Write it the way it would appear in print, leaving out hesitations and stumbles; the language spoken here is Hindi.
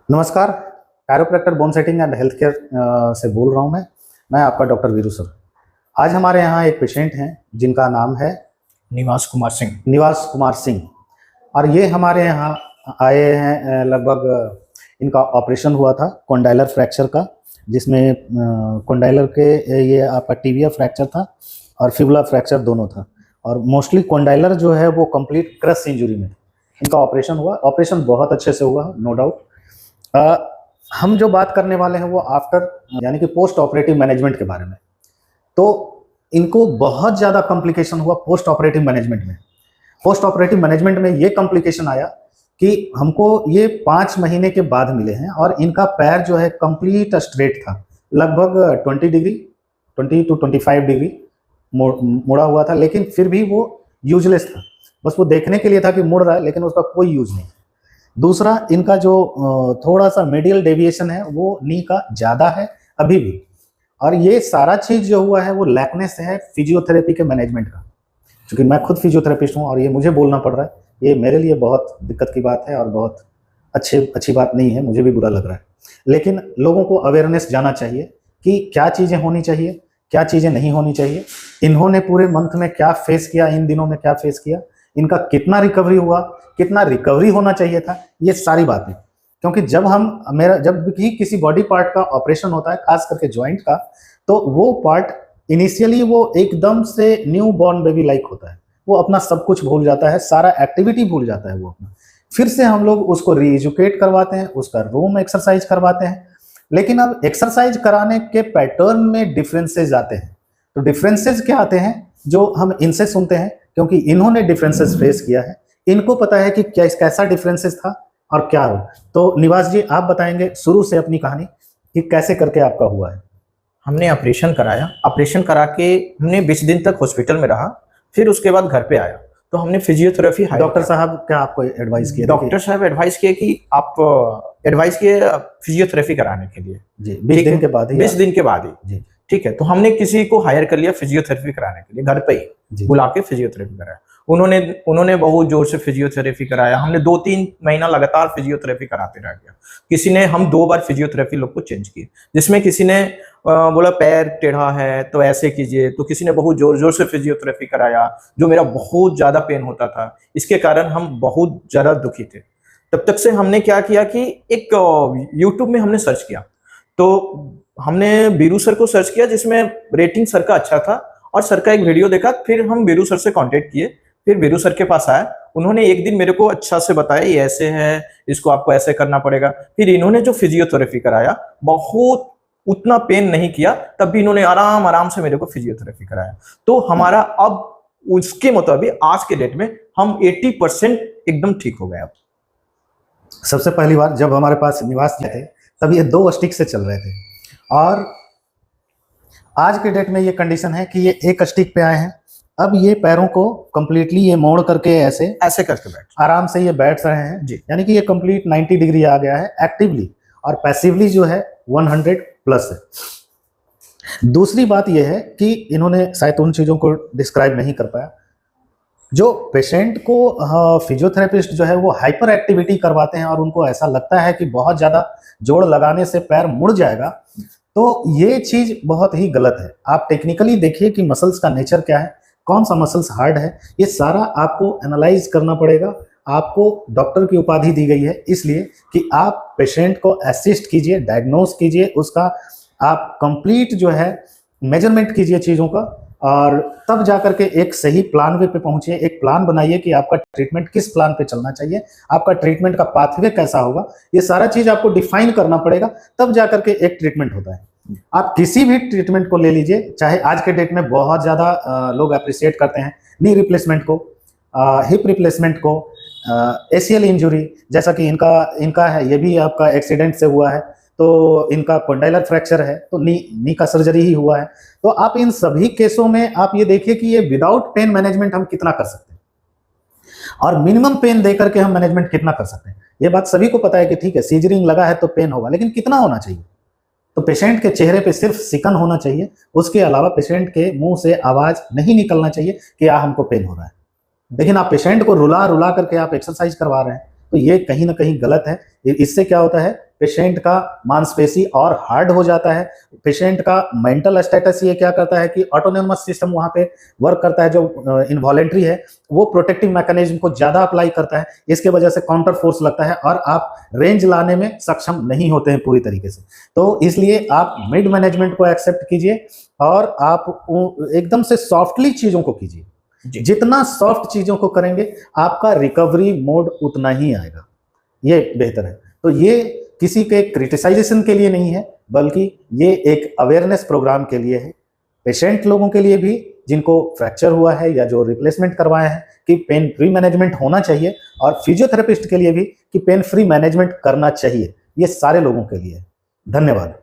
नमस्कार। Chiropractor bone setting and health care से बोल रहा हूँ मैं आपका डॉक्टर वीरू सर। आज हमारे यहाँ एक पेशेंट हैं जिनका नाम है निवास कुमार सिंह और ये हमारे यहाँ आए हैं। लगभग इनका ऑपरेशन हुआ था कॉन्डाइलर फ्रैक्चर का, जिसमें कॉन्डाइलर के ये आपका टिबिया फ्रैक्चर था और फिबुला फ्रैक्चर दोनों था, और मोस्टली कॉन्डाइलर जो है वो कंप्लीट क्रश इंजरी में इनका ऑपरेशन हुआ। ऑपरेशन बहुत अच्छे से हुआ, नो डाउट। हम जो बात करने वाले हैं वो आफ्टर यानी कि पोस्ट ऑपरेटिव मैनेजमेंट के बारे में। तो इनको बहुत ज़्यादा कॉम्प्लिकेशन हुआ पोस्ट ऑपरेटिव मैनेजमेंट में। पोस्ट ऑपरेटिव मैनेजमेंट में ये कॉम्प्लिकेशन आया कि हमको ये 5 महीने के बाद मिले हैं और इनका पैर जो है कंप्लीट स्ट्रेट था, लगभग 20 डिग्री 20 to 25 डिग्री मुड़ा हुआ था, लेकिन फिर भी वो यूजलेस था। बस वो देखने के लिए था कि मुड़ रहा है, लेकिन उसका कोई यूज नहीं। दूसरा, इनका जो थोड़ा सा मीडियल डेविएशन है वो नी का ज़्यादा है अभी भी, और ये सारा चीज़ जो हुआ है वो लैकनेस है फिजियोथेरेपी के मैनेजमेंट का। क्योंकि मैं खुद फिजियोथेरेपिस्ट हूँ और ये मुझे बोलना पड़ रहा है, ये मेरे लिए बहुत दिक्कत की बात है और बहुत अच्छी बात नहीं है, मुझे भी बुरा लग रहा है। लेकिन लोगों को अवेयरनेस जाना चाहिए कि क्या चीज़ें होनी चाहिए, क्या चीज़ें नहीं होनी चाहिए। इन्होंने पूरे मंथ में क्या फेस किया, इन दिनों में क्या फेस किया, इनका कितना रिकवरी हुआ, कितना रिकवरी होना चाहिए था, ये सारी बातें। क्योंकि जब भी किसी बॉडी पार्ट का ऑपरेशन होता है, खास करके जॉइंट का, तो वो पार्ट इनिशियली वो एकदम से न्यू बॉर्न बेबी लाइक होता है। वो अपना सब कुछ भूल जाता है, सारा एक्टिविटी भूल जाता है वो अपना। फिर से हम लोग उसको रीएजुकेट करवाते हैं, उसका रूम एक्सरसाइज करवाते हैं। लेकिन अब एक्सरसाइज कराने के पैटर्न में डिफरेंसेस आते हैं। तो डिफरेंसेस क्या आते हैं जो हम इनसे सुनते हैं, क्योंकि इन्होंने डिफरेंसेस फेस किया है, इनको पता है कि कैसा डिफरेंसेस था और क्या हो। तो निवास जी, आप बताएंगे शुरू से अपनी कहानी कि कैसे करके आपका हुआ है। हमने ऑपरेशन कराया, ऑपरेशन करा के हमने 20 दिन तक हॉस्पिटल में रहा, फिर उसके बाद घर पे आया। तो हमने फिजियोथेरेपी डॉक्टर साहब क्या आपको एडवाइस किया? डॉक्टर साहब एडवाइस किए कि आप एडवाइस किए फिजियोथेरेपी कराने के लिए जी। 20 दिन के बाद ही? 20 दिन के बाद ही जी। ठीक है। तो हमने किसी को हायर कर लिया फिजियोथेरेपी कराने के लिए, घर पे ही बुला के फिजियोथेरेपी कराया। उन्होंने बहुत जोर से फिजियोथेरेपी कराया। हमने 2-3 महीना लगातार फिजियोथेरेपी कराते रह गया। हम 2 बार फिजियोथेरेपी लोग को चेंज किए, जिसमें किसी ने बोला पैर टेढ़ा है तो ऐसे कीजिए, तो किसी ने बहुत जोर जोर से फिजियोथेरेपी कराया, जो मेरा बहुत ज्यादा पेन होता था। इसके कारण हम बहुत ज्यादा दुखी थे। तब तक से हमने क्या किया कि एक यूट्यूब में हमने सर्च किया, तो हमने वीरू सर को सर्च किया, जिसमें रेटिंग सर का अच्छा था, और सर का एक वीडियो देखा। फिर हम वीरू सर से कांटेक्ट किए, फिर वीरू सर के पास आया। उन्होंने एक दिन मेरे को अच्छा से बताया ये ऐसे है, इसको आपको ऐसे करना पड़ेगा। फिर इन्होंने जो फिजियोथेरेपी कराया, बहुत उतना पेन नहीं किया, तब भी इन्होंने आराम से मेरे को फिजियोथेरेपी कराया। तो हमारा अब उसके मुताबिक आज के डेट में हम 80% एकदम ठीक हो गए। अब सबसे पहली बार जब हमारे पास निवास थे तब ये 2 स्टिक से चल रहे थे, और आज के डेट में ये कंडीशन है कि ये 1 स्टिक पे आए हैं। अब ये पैरों को कंप्लीटली ये मोड़ करके ऐसे करके आराम से ये बैठ रहे हैं जी। यानी कि ये कंप्लीट 90 डिग्री आ गया है एक्टिवली, और पैसिवली जो है 100 प्लस है। दूसरी बात ये है कि इन्होंने शायद उन चीज़ों को डिस्क्राइब नहीं कर पाया। जो पेशेंट को फिजियोथेरेपिस्ट जो है वो हाइपर एक्टिविटी करवाते हैं और उनको ऐसा लगता है कि बहुत ज़्यादा जोड़ लगाने से पैर मुड़ जाएगा, तो ये चीज़ बहुत ही गलत है। आप टेक्निकली देखिए कि मसल्स का नेचर क्या है, कौन सा मसल्स हार्ड है, ये सारा आपको एनालाइज करना पड़ेगा। आपको डॉक्टर की उपाधि दी गई है इसलिए कि आप पेशेंट को असिस्ट कीजिए, डायग्नोज कीजिए, उसका आप कंप्लीट जो है मेजरमेंट कीजिए चीज़ों का, और तब जाकर के एक सही प्लान वे पे पहुंचिए। एक प्लान बनाइए कि आपका ट्रीटमेंट किस प्लान पे चलना चाहिए, आपका ट्रीटमेंट का पाथवे कैसा होगा, ये सारा चीज़ आपको डिफाइन करना पड़ेगा, तब जाकर के एक ट्रीटमेंट होता है। आप किसी भी ट्रीटमेंट को ले लीजिए, चाहे आज के डेट में बहुत ज़्यादा लोग अप्रिशिएट करते हैं नी रिप्लेसमेंट को, हिप रिप्लेसमेंट को, एसीएल इंजुरी, जैसा कि इनका है, ये भी आपका एक्सीडेंट से हुआ है, तो इनका कॉन्डाइलर फ्रैक्चर है, तो नी का सर्जरी ही हुआ है। तो आप इन सभी केसों में आप ये देखिए कि ये विदाउट पेन मैनेजमेंट हम कितना कर सकते हैं और मिनिमम पेन दे करके हम मैनेजमेंट कितना कर सकते हैं। ये बात सभी को पता है कि ठीक है सीजरिंग लगा है तो पेन होगा, लेकिन कितना होना चाहिए? तो पेशेंट के चेहरे पे सिर्फ सिकन होना चाहिए, उसके अलावा पेशेंट के मुंह से आवाज नहीं निकलना चाहिए कि हमको पेन हो रहा है। लेकिन आप पेशेंट को रुला रुला करके आप एक्सरसाइज करवा रहे हैं, तो ये कहीं ना कहीं गलत है। इससे क्या होता है, पेशेंट का मांसपेशी और हार्ड हो जाता है, पेशेंट का मेंटल स्टेटस ये क्या करता है कि ऑटोनोमस सिस्टम वहां पे वर्क करता है, जो इनवॉलेंट्री है वो प्रोटेक्टिव मैकेनिज्म को ज्यादा अप्लाई करता है, इसके वजह से काउंटर फोर्स लगता है और आप रेंज लाने में सक्षम नहीं होते हैं पूरी तरीके से। तो इसलिए आप मिड मैनेजमेंट को एक्सेप्ट कीजिए और आप एकदम से सॉफ्टली चीजों को कीजिए। जितना सॉफ्ट चीजों को करेंगे आपका रिकवरी मोड उतना ही आएगा, ये बेहतर है। तो ये किसी के क्रिटिसाइजेशन के लिए नहीं है, बल्कि ये एक अवेयरनेस प्रोग्राम के लिए है, पेशेंट लोगों के लिए भी जिनको फ्रैक्चर हुआ है या जो रिप्लेसमेंट करवाए हैं कि पेन फ्री मैनेजमेंट होना चाहिए, और फिजियोथेरेपिस्ट के लिए भी कि पेन फ्री मैनेजमेंट करना चाहिए। ये सारे लोगों के लिए है। धन्यवाद।